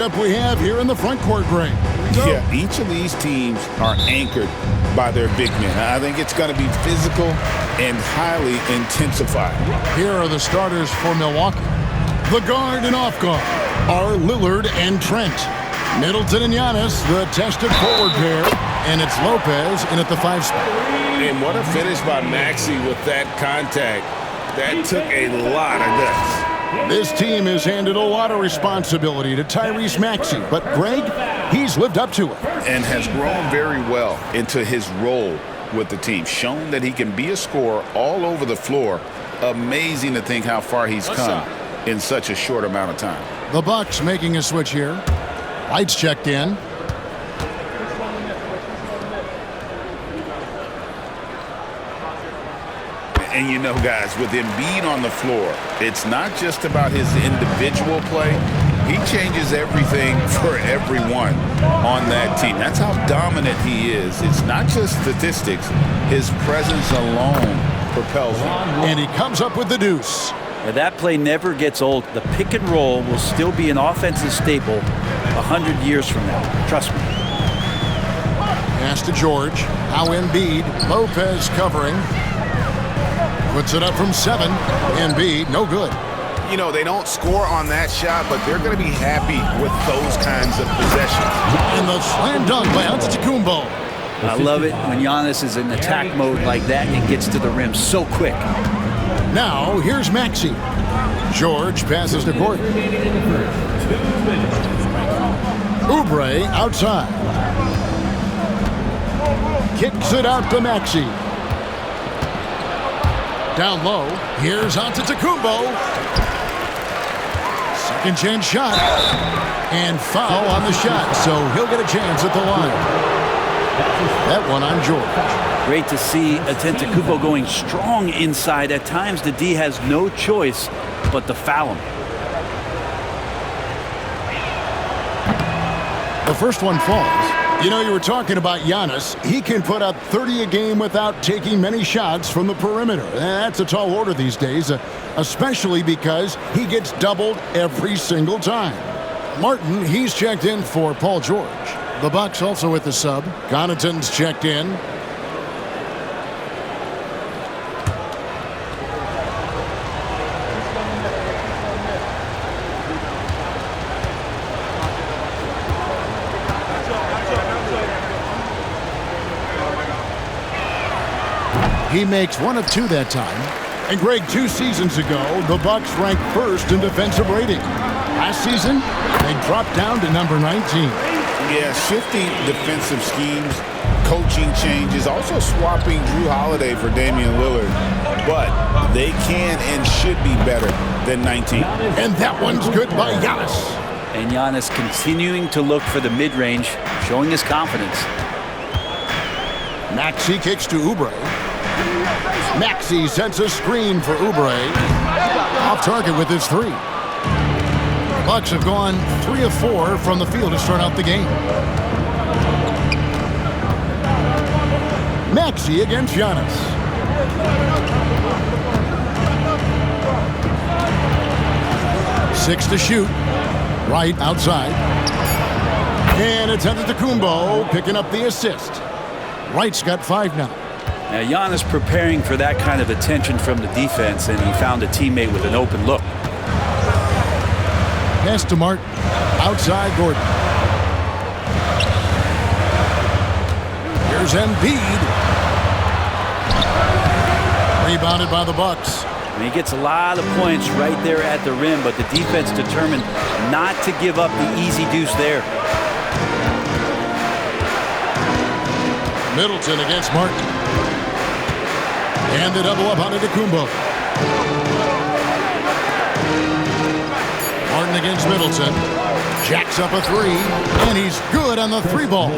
Up we have here in the front court, Greg. Yeah, each of these teams are anchored by their big men. I think it's going to be physical and highly intensified. Here are the starters for Milwaukee. The guard and off guard are Lillard and Trent. Middleton and Giannis, the tested forward pair. And it's Lopez in at the 5 spot. And what a finish by Maxey with that contact. That took a lot of guts. This team has handed a lot of responsibility to Tyrese Maxey, but Greg, he's lived up to it. And has grown very well into his role with the team. Shown that he can be a scorer all over the floor. Amazing to think how far he's come in such a short amount of time. The Bucks making a switch here. Lights checked in. And you know, guys, with Embiid on the floor, it's not just about his individual play. He changes everything for everyone on that team. That's how dominant he is. It's not just statistics. His presence alone propels him. And he comes up with the deuce. Now, that play never gets old. The pick and roll will still be an offensive staple 100 years from now. Trust me. Pass to George. Now Embiid. Lopez covering. Puts it up from 7. Embiid, no good. You know, they don't score on that shot, but they're going to be happy with those kinds of possessions. And the slam dunk by Antetokounmpo. I love it when Giannis is in attack mode like that and gets to the rim so quick. Now, here's Maxey. George passes to Gordon. Oubre outside. Kicks it out to Maxey. Down low, here's Antetokounmpo. Second chance shot. And foul on the shot, so he'll get a chance at the line. That one on George. Great to see Antetokounmpo going strong inside. At times, the D has no choice but to foul him. The first one falls. You know, you were talking about Giannis. He can put up 30 a game without taking many shots from the perimeter. That's a tall order these days, especially because he gets doubled every single time. Martin, he's checked in for Paul George. The Bucks also with the sub. Connaughton's checked in. He makes 1 of 2 that time. And Greg, 2 seasons ago, the Bucks ranked first in defensive rating. Last season, they dropped down to number 19. Yeah, shifting defensive schemes, coaching changes, also swapping Drew Holiday for Damian Lillard. But they can and should be better than 19. And that one's good by Giannis. And Giannis continuing to look for the mid-range, showing his confidence. Maxey kicks to Oubre. Maxey sends a screen for Oubre. Off target with his 3. The Bucks have gone 3 of 4 from the field to start out the game. Maxey against Giannis. Six to shoot. Right outside. And it's Antetokounmpo picking up the assist. Wright's got 5 now. Now, Giannis preparing for that kind of attention from the defense, and he found a teammate with an open look. Pass to Martin. Outside Gordon. Here's Embiid. Rebounded by the Bucks. And he gets a lot of points right there at the rim, but the defense determined not to give up the easy deuce there. Middleton against Martin. And the double up on Antetokounmpo. Martin against Middleton. Jacks up a 3, and he's good on the 3 ball.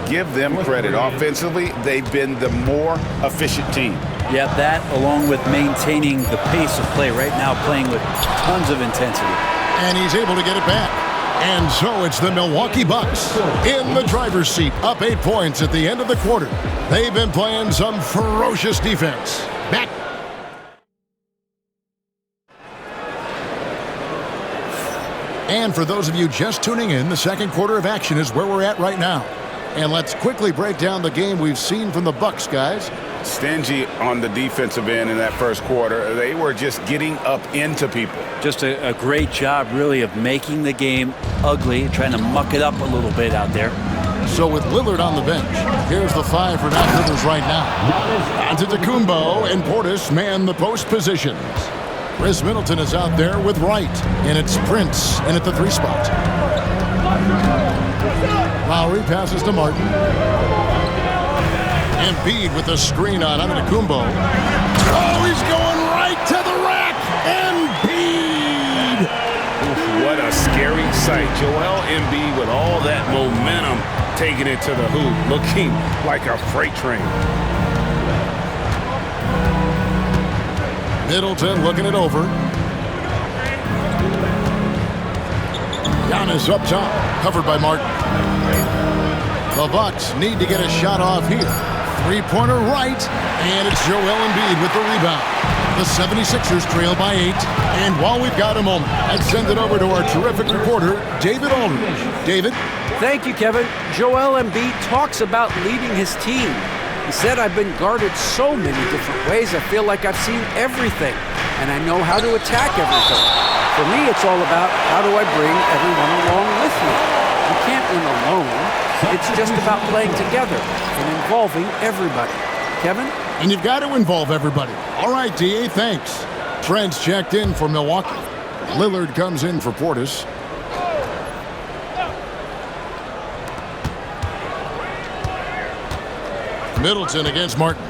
Give them credit. Offensively, they've been the more efficient team. Yeah, that along with maintaining the pace of play right now, playing with tons of intensity. And he's able to get it back. And so it's the Milwaukee Bucks in the driver's seat, up 8 points at the end of the quarter. They've been playing some ferocious defense. Back. And for those of you just tuning in, the second quarter of action is where we're at right now. And let's quickly break down the game we've seen from the Bucks, guys. Stingy on the defensive end in that first quarter. They were just getting up into people. Just a great job, really, of making the game ugly, trying to muck it up a little bit out there. So with Lillard on the bench, here's the 5 for Doc Rivers right now. Antetokounmpo and Portis man the post positions. Chris Middleton is out there with Wright, and it's Prince in at the 3 spot. Lowry passes to Martin. Embiid with the screen on Antetokounmpo. Oh, he's going right to the rack. Embiid! What a scary sight. Joel Embiid with all that momentum taking it to the hoop, looking like a freight train. Middleton looking it over. Giannis up top, covered by Martin. The Bucks need to get a shot off here. 3-pointer right, and it's Joel Embiid with the rebound. The 76ers trail by 8. And while we've got a moment, let's send it over to our terrific reporter, David Aldridge. David? Thank you, Kevin. Joel Embiid talks about leading his team. He said, "I've been guarded so many different ways, I feel like I've seen everything, and I know how to attack everything. For me, it's all about how do I bring everyone along with me. You can't win alone. It's just about playing together and involving everybody." Kevin? And you've got to involve everybody. All right, D.A., thanks. Trent's checked in for Milwaukee. Lillard comes in for Portis. Middleton against Martin.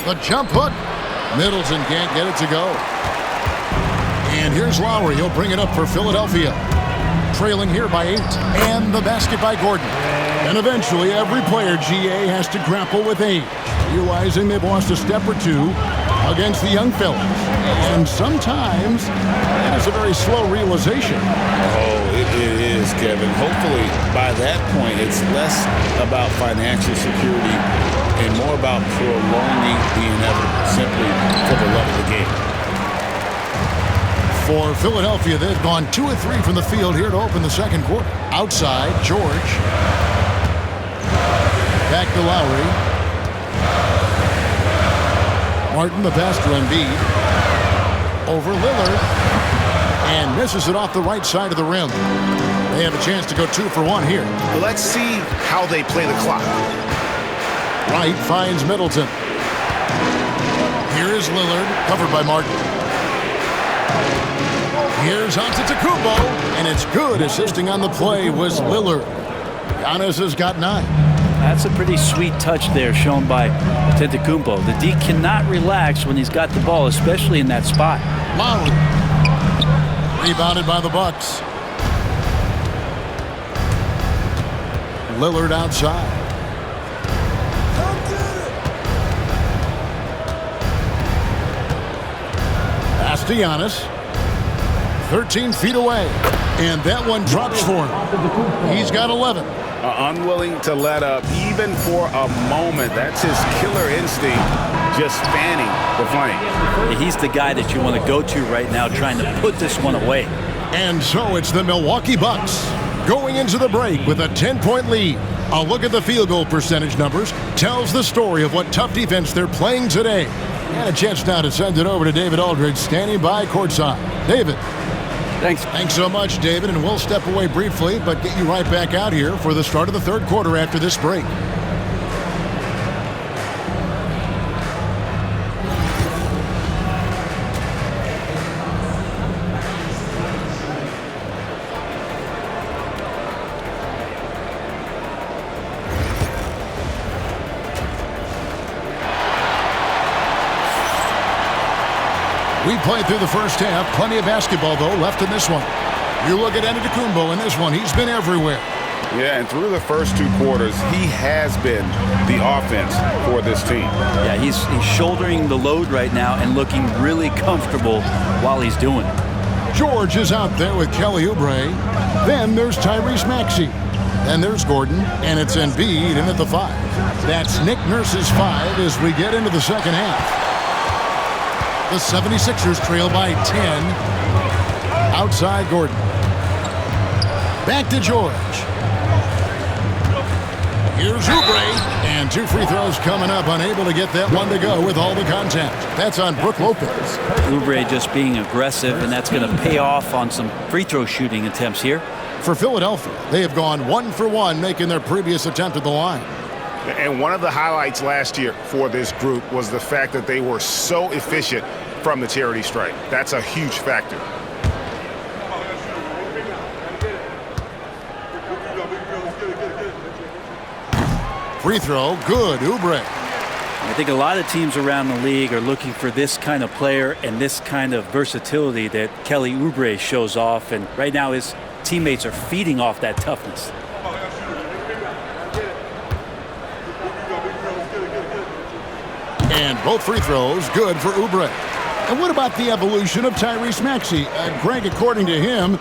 The jump hook. Middleton can't get it to go. And here's Lowry. He'll bring it up for Philadelphia. Trailing here by 8. And the basket by Gordon. And eventually, every player, GA, has to grapple with age, realizing they've lost a step or two against the young fellas. And sometimes, that is a very slow realization. Oh, it is, Kevin. Hopefully, by that point, it's less about financial security and more about prolonging the inevitable, simply for the love of the game. For Philadelphia, they've gone 2 of 3 from the field here to open the second quarter. Outside, George. Back to Lowry. Martin, the pass to Embiid. Over Lillard. And misses it off the right side of the rim. They have a chance to go 2 for 1 here. Let's see how they play the clock. Wright finds Middleton. Here is Lillard, covered by Martin. Here's Antetokounmpo, and it's good. Assisting on the play was Lillard. Giannis has got 9. That's a pretty sweet touch there shown by Antetokounmpo. The D cannot relax when he's got the ball, especially in that spot. Lowry. Rebounded by the Bucks. Lillard outside. Pass to Giannis. 13 feet away. And that one drops for him. He's got 11. Unwilling to let up even for a moment. That's his killer instinct, just fanning the flame. He's the guy that you want to go to right now, trying to put this one away. And so it's the Milwaukee Bucks going into the break with a 10-point lead. A look at the field goal percentage numbers tells the story of what tough defense they're playing today. And a chance now to send it over to David Aldridge, standing by courtside. David. Thanks so much, David, and we'll step away briefly, but get you right back out here for the start of the third quarter after this break. We played through the first half. Plenty of basketball, though, left in this one. You look at Antetokounmpo in this one. He's been everywhere. Yeah, and through the first 2 quarters, he has been the offense for this team. Yeah, he's shouldering the load right now and looking really comfortable while he's doing it. George is out there with Kelly Oubre. Then there's Tyrese Maxey. Then there's Gordon, and it's Embiid in at the 5. That's Nick Nurse's 5 as we get into the second half. The 76ers trail by 10. Outside Gordon. Back to George. Here's Oubre. And 2 free throws coming up. Unable to get that one to go with all the contact. That's on Brook Lopez. Oubre just being aggressive, and that's going to pay off on some free throw shooting attempts here. For Philadelphia, they have gone 1 for 1, making their previous attempt at the line. And one of the highlights last year for this group was the fact that they were so efficient from the charity stripe. That's a huge factor. Free throw, good, Oubre. I think a lot of teams around the league are looking for this kind of player and this kind of versatility that Kelly Oubre shows off. And right now his teammates are feeding off that toughness. And both free throws good for Oubre. And what about the evolution of Tyrese Maxey? Greg, according to him,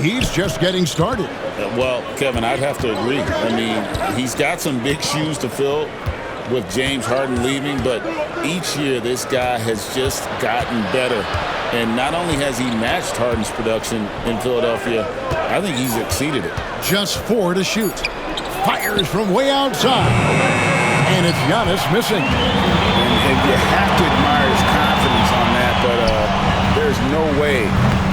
he's just getting started. Well, Kevin, I'd have to agree. I mean, he's got some big shoes to fill with James Harden leaving, but each year this guy has just gotten better. And not only has he matched Harden's production in Philadelphia, I think he's exceeded it. Just 4 to shoot. Fires from way outside. And it's Giannis missing. And you have to admire his confidence on that, but there's no way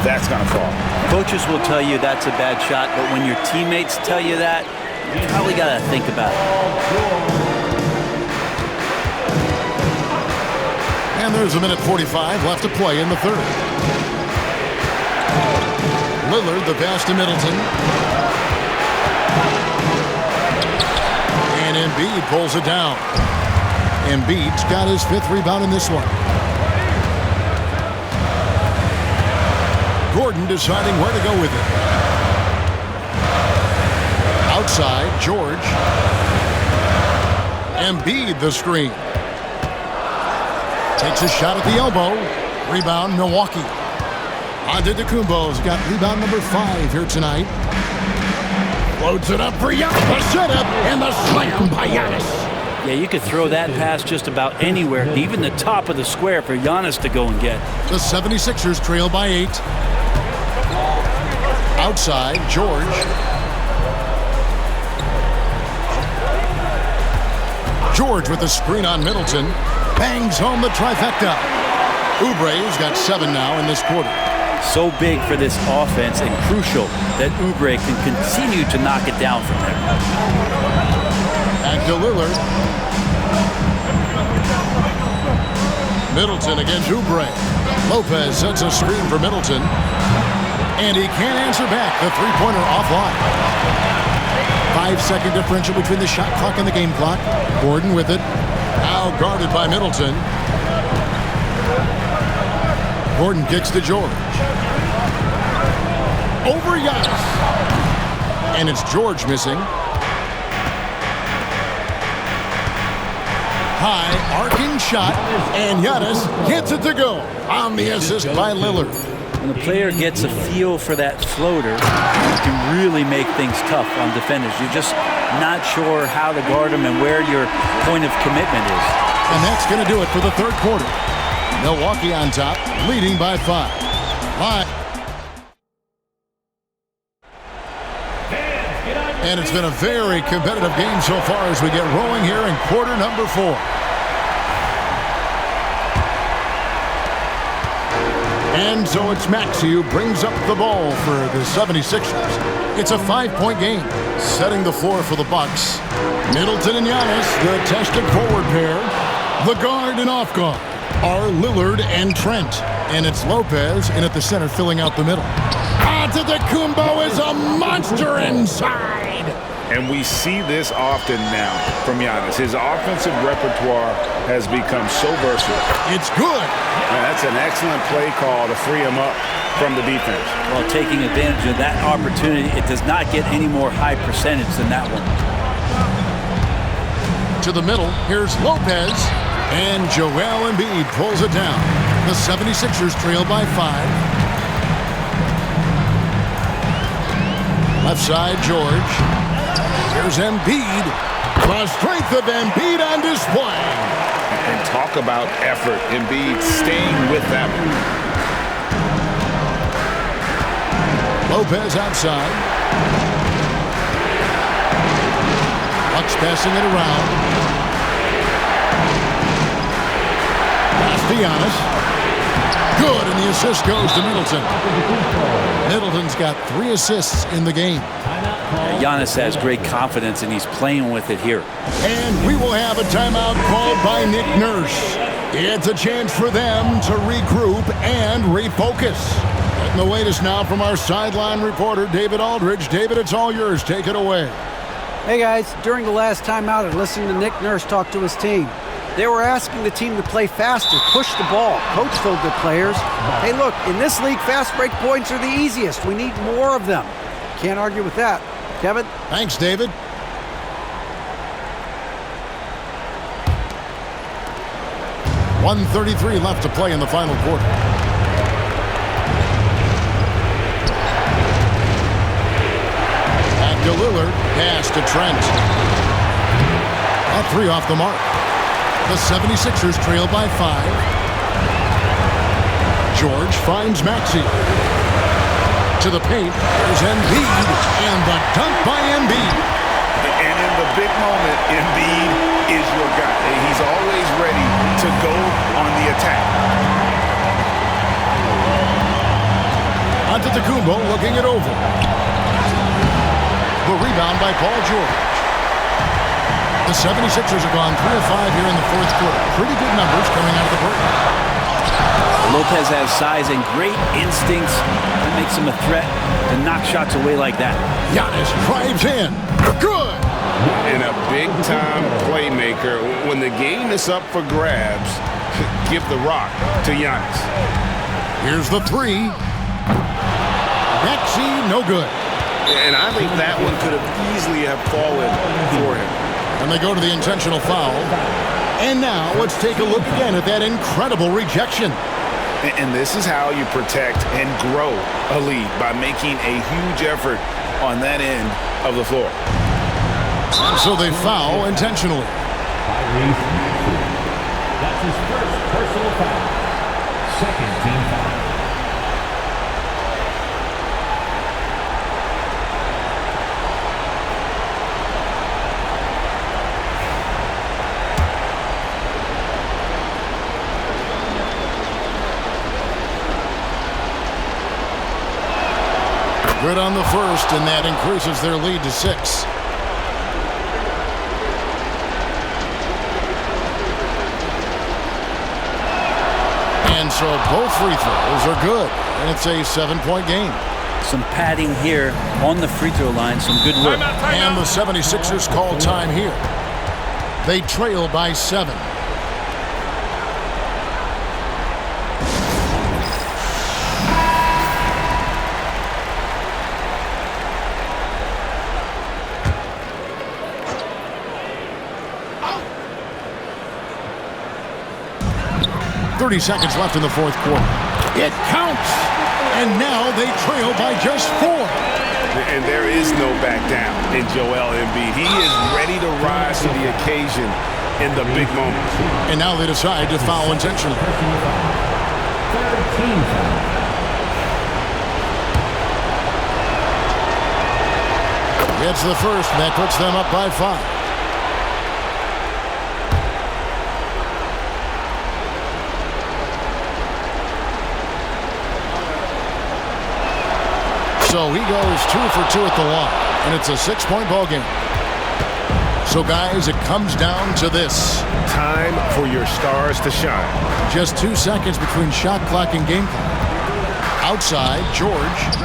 that's going to fall. Coaches will tell you that's a bad shot, but when your teammates tell you that, you probably got to think about it. And there's 1:45 left to play in the third. Lillard, the pass to Middleton. And Embiid pulls it down. Embiid's got his 5th rebound in this one. Gordon deciding where to go with it. Outside, George. Embiid the screen. Takes a shot at the elbow. Rebound, Milwaukee. Antetokounmpo's got rebound number 5 here tonight. Loads it up for Giannis. The setup and the slam by Giannis. Yeah, you could throw that pass just about anywhere, even the top of the square for Giannis to go and get. The 76ers trail by 8. Outside, George. George with the screen on Middleton. Bangs home the trifecta. Oubre's got 7 now in this quarter. So big for this offense and crucial that Oubre can continue to knock it down from there. Back to Lillard. Middleton against Oubre. Lopez sets a screen for Middleton. And he can't answer back. The three-pointer offline. 5-second differential between the shot clock and the game clock. Gordon with it. Now guarded by Middleton. Gordon kicks to George. Over Giannis. And it's George missing. High arcing shot. And Giannis gets it to go on the assist by Lillard. When the player gets a feel for that floater, you can really make things tough on defenders. You're just not sure how to guard them and where your point of commitment is. And that's going to do it for the third quarter. Milwaukee on top, leading by 5. Live. And it's been a very competitive game so far as we get rolling here in quarter number 4. And so it's Maxey who brings up the ball for the 76ers. It's a 5-point game, setting the floor for the Bucks. Middleton and Giannis, the tested forward pair. The guard and off guard are Lillard and Trent. And it's Lopez in at the center filling out the middle. Antetokounmpo is a monster inside. And we see this often now from Giannis. His offensive repertoire has become so versatile. It's good. And that's an excellent play call to free him up from the defense. Well, taking advantage of that opportunity, it does not get any more high percentage than that one. To the middle, here's Lopez. And Joel Embiid pulls it down. The 76ers trail by 5. Left side, George. Here's Embiid. The strength of Embiid on display. And talk about effort. Embiid staying with them. Lopez outside. Bucks passing it around. Pass to Giannis. Good, and the assist goes to Middleton. Middleton's got 3 assists in the game. Giannis has great confidence, and he's playing with it here. And we will have a timeout called by Nick Nurse. It's a chance for them to regroup and refocus. Getting the latest now from our sideline reporter, David Aldridge. David, it's all yours. Take it away. Hey guys, during the last timeout, I listened to Nick Nurse talk to his team. They were asking the team to play faster, push the ball. Coach told their players, hey look, in this league, fast break points are the easiest. We need more of them. Can't argue with that. Kevin? Thanks, David. .133 left to play in the final quarter. Back to Lillard, pass to Trent. That 3 off the mark. The 76ers trail by 5. George finds Maxey. To the paint, there's Embiid, and the dunk by Embiid. And in the big moment, Embiid is your guy. He's always ready to go on the attack. Antetokounmpo looking it over. The rebound by Paul George. The 76ers have gone 3 of 5 here in the fourth quarter. Pretty good numbers coming out of the break. Lopez has size and great instincts. That makes him a threat to knock shots away like that. Giannis drives in. Good! And a big-time playmaker. When the game is up for grabs, give the rock to Giannis. Here's the 3. Maxey, no good. And I think that one could have easily have fallen for him. And they go to the intentional foul. And now let's take a look again at that incredible rejection. And this is how you protect and grow a lead, by making a huge effort on that end of the floor. So they foul intentionally. That's his first personal foul. Second team foul. Good on the first, and that increases their lead to 6. And so both free throws are good, and it's a 7-point game. Some padding here on the free throw line, some good work. And the 76ers call time here. They trail by 7. .30 seconds left in the fourth quarter. It counts! And now they trail by just 4. And there is no back down in Joel Embiid. He is ready to rise to the occasion in the big moments. And now they decide to foul intentionally. Third team foul. Gets the first, and that puts them up by 5. So he goes 2 for 2 at the line, and it's a 6-point ball game. So guys, it comes down to this. Time for your stars to shine. Just 2 seconds between shot clock and game clock. Outside, George.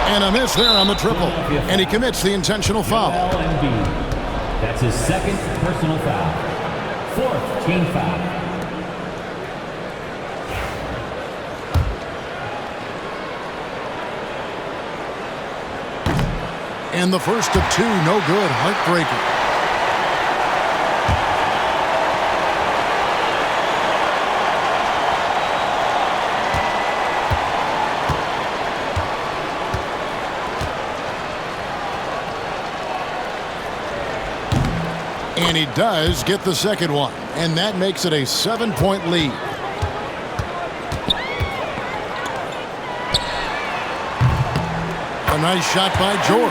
And a miss there on the triple. And he commits the intentional foul. That's his second personal foul. Fourth team foul. And the first of 2, no good, heartbreaking. And he does get the second one, and that makes it a 7-point lead. A nice shot by George.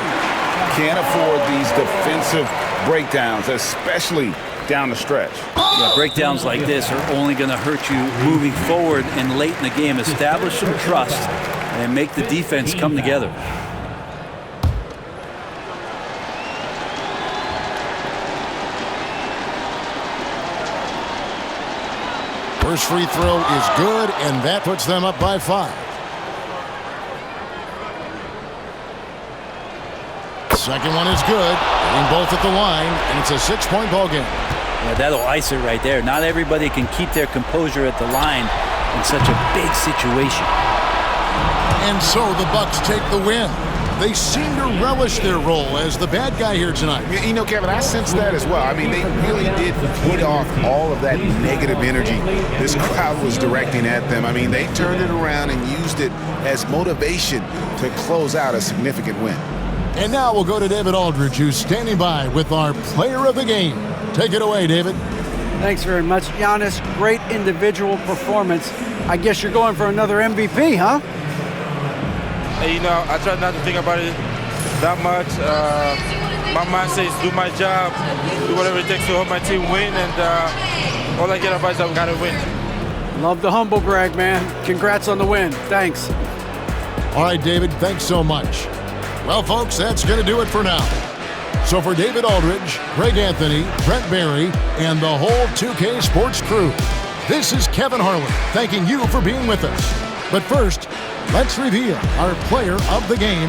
Can't afford these defensive breakdowns, especially down the stretch. Yeah, breakdowns like this are only going to hurt you moving forward and late in the game. Establish some trust and make the defense come together. First free throw is good, and that puts them up by 5. Second one is good. Getting both at the line, and it's a 6-point ball game. Yeah, that'll ice it right there. Not everybody can keep their composure at the line in such a big situation. And so the Bucks take the win. They seem to relish their role as the bad guy here tonight. You know, Kevin, I sense that as well. I mean, they really did feed off all of that negative energy this crowd was directing at them. I mean, they turned it around and used it as motivation to close out a significant win. And now we'll go to David Aldridge, who's standing by with our player of the game. Take it away, David. Thanks very much, Giannis. Great individual performance. I guess you're going for another MVP, huh? You know, I try not to think about it that much. My mind says do my job, do whatever it takes to help my team win, and all I get advice is that we gotta win. Love the humble brag, man. Congrats on the win. Thanks. All right, David, thanks so much. Well, folks, that's going to do it for now. So for David Aldridge, Greg Anthony, Brent Barry, and the whole 2K Sports crew, this is Kevin Harlan thanking you for being with us. But first, let's reveal our player of the game.